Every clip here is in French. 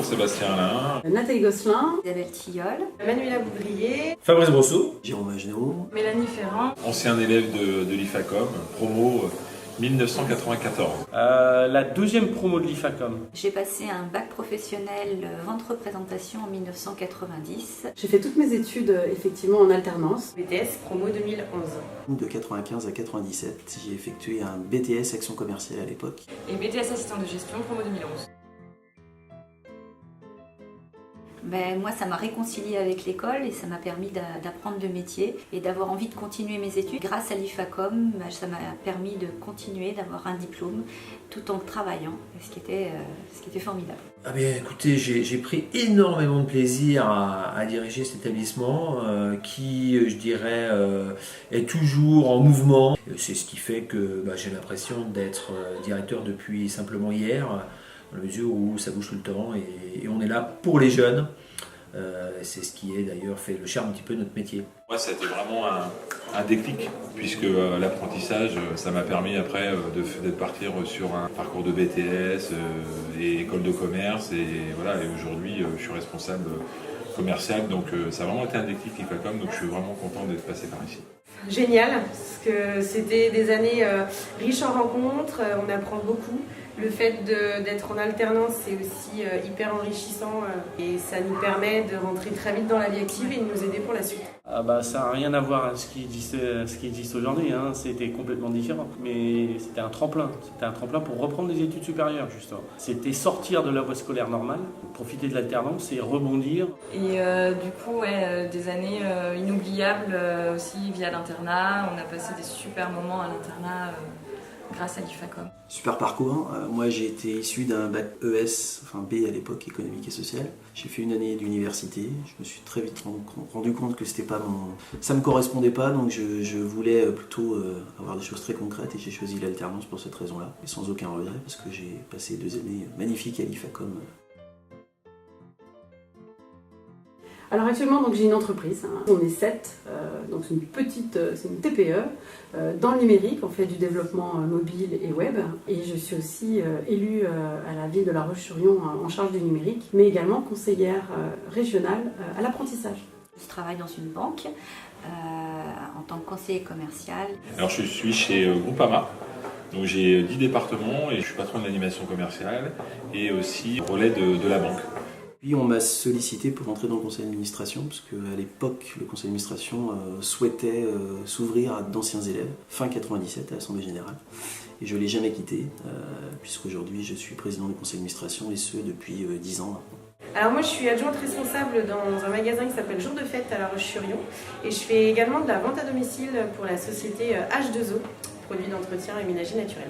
Sébastien Alain, Nathalie Gosselin, Isabelle Tilleul, Manuela Boudrier, Fabrice Brosseau, Jérôme Agenot, Mélanie Ferrand. ancien élève de l'IFACOM, promo 1994. la deuxième promo de l'IFACOM. j'ai passé un bac professionnel vente représentation en 1990. j'ai fait toutes mes études effectivement en alternance. BTS promo 2011. de 95 à 97. J'ai effectué un BTS Action Commerciale à l'époque. Et BTS assistant de gestion promo 2011. Moi, ça m'a réconciliée avec l'école et ça m'a permis d'apprendre le métier et d'avoir envie de continuer mes études. Grâce à l'IFACOM, ça m'a permis de continuer, d'avoir un diplôme tout en travaillant, ce qui était formidable. Ah bien, écoutez, j'ai pris énormément de plaisir à diriger cet établissement qui, je dirais, est toujours en mouvement. C'est ce qui fait que j'ai l'impression d'être directeur depuis simplement hier, dans la mesure où ça bouge tout le temps et on est là pour les jeunes. C'est ce qui est d'ailleurs fait le charme un petit peu de notre métier. Moi, ça a été vraiment un déclic, puisque l'apprentissage, ça m'a permis après de partir sur un parcours de BTS et école de commerce. Et voilà, et aujourd'hui, je suis responsable commercial, donc ça a vraiment été un déclic l'IFACOM, donc je suis vraiment content d'être passé par ici. Génial, parce que c'était des années riches en rencontres, on apprend beaucoup. Le fait d'être en alternance, c'est aussi hyper enrichissant et ça nous permet de rentrer très vite dans la vie active et de nous aider pour la suite. Ça n'a rien à voir avec ce qui existe aujourd'hui, hein. C'était complètement différent. Mais c'était un tremplin. C'était un tremplin pour reprendre des études supérieures, justement. C'était sortir de la voie scolaire normale, profiter de l'alternance et rebondir. Et du coup, des années inoubliables aussi via l'internat. On a passé des super moments à l'internat grâce à l'IFACOM. Super parcours. Moi, j'ai été issu d'un bac ES, enfin B à l'époque, économique et social. J'ai fait une année d'université. Je me suis très vite rendu compte que c'était pas ça me correspondait pas, donc je voulais plutôt avoir des choses très concrètes et j'ai choisi l'alternance pour cette raison-là. Et sans aucun regret, parce que j'ai passé 2 années magnifiques à l'IFACOM. Alors actuellement, donc, j'ai une entreprise, on est 7, donc c'est une TPE. Dans le numérique, on fait du développement mobile et web. Et je suis aussi élue à la ville de La Roche-sur-Yon en charge du numérique, mais également conseillère régionale à l'apprentissage. Je travaille dans une banque en tant que conseiller commercial. Alors je suis chez Groupama, donc j'ai 10 départements et je suis patron de l'animation commerciale et aussi relais de la banque. Puis on m'a sollicité pour entrer dans le conseil d'administration, parce qu'à l'époque, le conseil d'administration souhaitait s'ouvrir à d'anciens élèves, fin 97 à l'Assemblée Générale. Et je ne l'ai jamais quitté, puisqu'aujourd'hui je suis président du conseil d'administration, et ce depuis 10 ans maintenant. Alors moi je suis adjointe responsable dans un magasin qui s'appelle Jour de Fête à La Roche-sur-Yon et je fais également de la vente à domicile pour la société H2O, produits d'entretien et ménager naturel.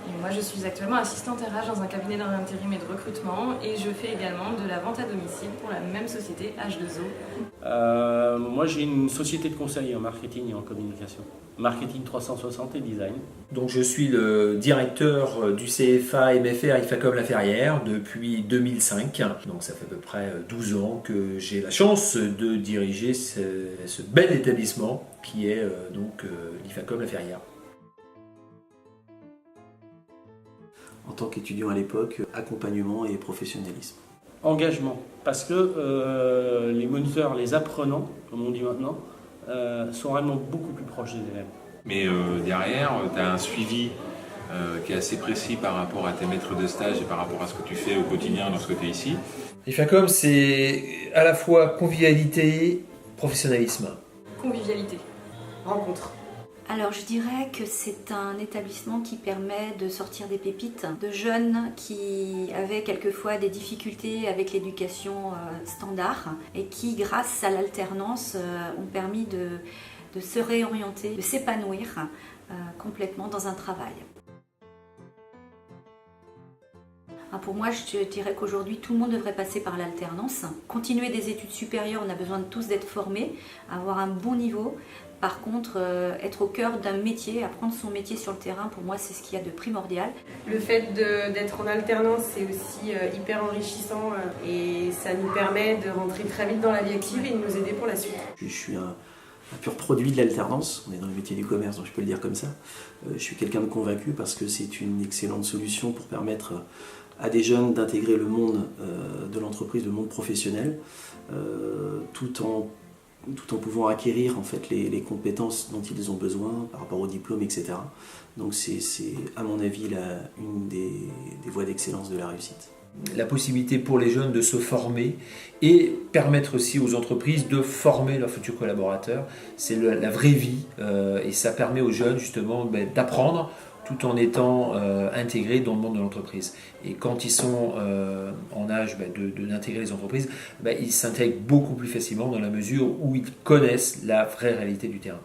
Et moi, je suis actuellement assistante RH dans un cabinet d'intérim et de recrutement et je fais également de la vente à domicile pour la même société H2O. Moi, j'ai une société de conseil en marketing et en communication. Marketing 360 et design. Donc, je suis le directeur du CFA MFR IFACOM La Ferrière depuis 2005. Donc, ça fait à peu près 12 ans que j'ai la chance de diriger ce bel établissement qui est l'IFACOM La Ferrière. En tant qu'étudiant à l'époque, accompagnement et professionnalisme. Engagement, parce que les moniteurs, les apprenants, comme on dit maintenant, sont vraiment beaucoup plus proches des élèves. Mais derrière, tu as un suivi qui est assez précis par rapport à tes maîtres de stage et par rapport à ce que tu fais au quotidien lorsque tu es ici. l'IFACOM, c'est à la fois convivialité, professionnalisme. Convivialité. Rencontre. Alors je dirais que c'est un établissement qui permet de sortir des pépites de jeunes qui avaient quelquefois des difficultés avec l'éducation standard et qui, grâce à l'alternance, ont permis de se réorienter, de s'épanouir complètement dans un travail. Pour moi, je dirais qu'aujourd'hui, tout le monde devrait passer par l'alternance. Continuer des études supérieures, on a besoin de tous d'être formés, avoir un bon niveau. Par contre, être au cœur d'un métier, apprendre son métier sur le terrain, pour moi, c'est ce qu'il y a de primordial. Le fait d'être en alternance, c'est aussi hyper enrichissant et ça nous permet de rentrer très vite dans la vie active et de nous aider pour la suite. Je suis pur produit de l'alternance. On est dans le métier du commerce, donc je peux le dire comme ça. Je suis quelqu'un de convaincu parce que c'est une excellente solution pour permettre à des jeunes d'intégrer le monde de l'entreprise, le monde professionnel, tout en pouvant acquérir en fait les compétences dont ils ont besoin par rapport au diplôme, etc. Donc c'est à mon avis une des voies d'excellence de la réussite. La possibilité pour les jeunes de se former et permettre aussi aux entreprises de former leurs futurs collaborateurs, c'est la vraie vie et ça permet aux jeunes justement d'apprendre tout en étant intégrés dans le monde de l'entreprise. Et quand ils sont en âge d'intégrer les entreprises, ils s'intègrent beaucoup plus facilement dans la mesure où ils connaissent la vraie réalité du terrain.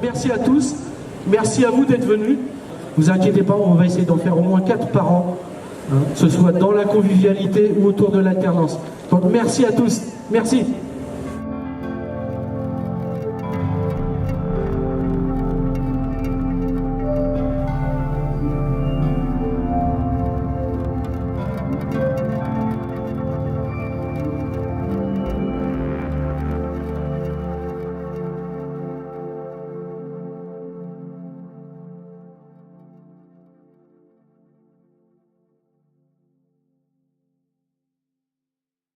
Merci à tous, merci à vous d'être venus. Ne vous inquiétez pas, on va essayer d'en faire au moins 4 par an, que ce soit dans la convivialité ou autour de l'alternance. Donc merci à tous, merci.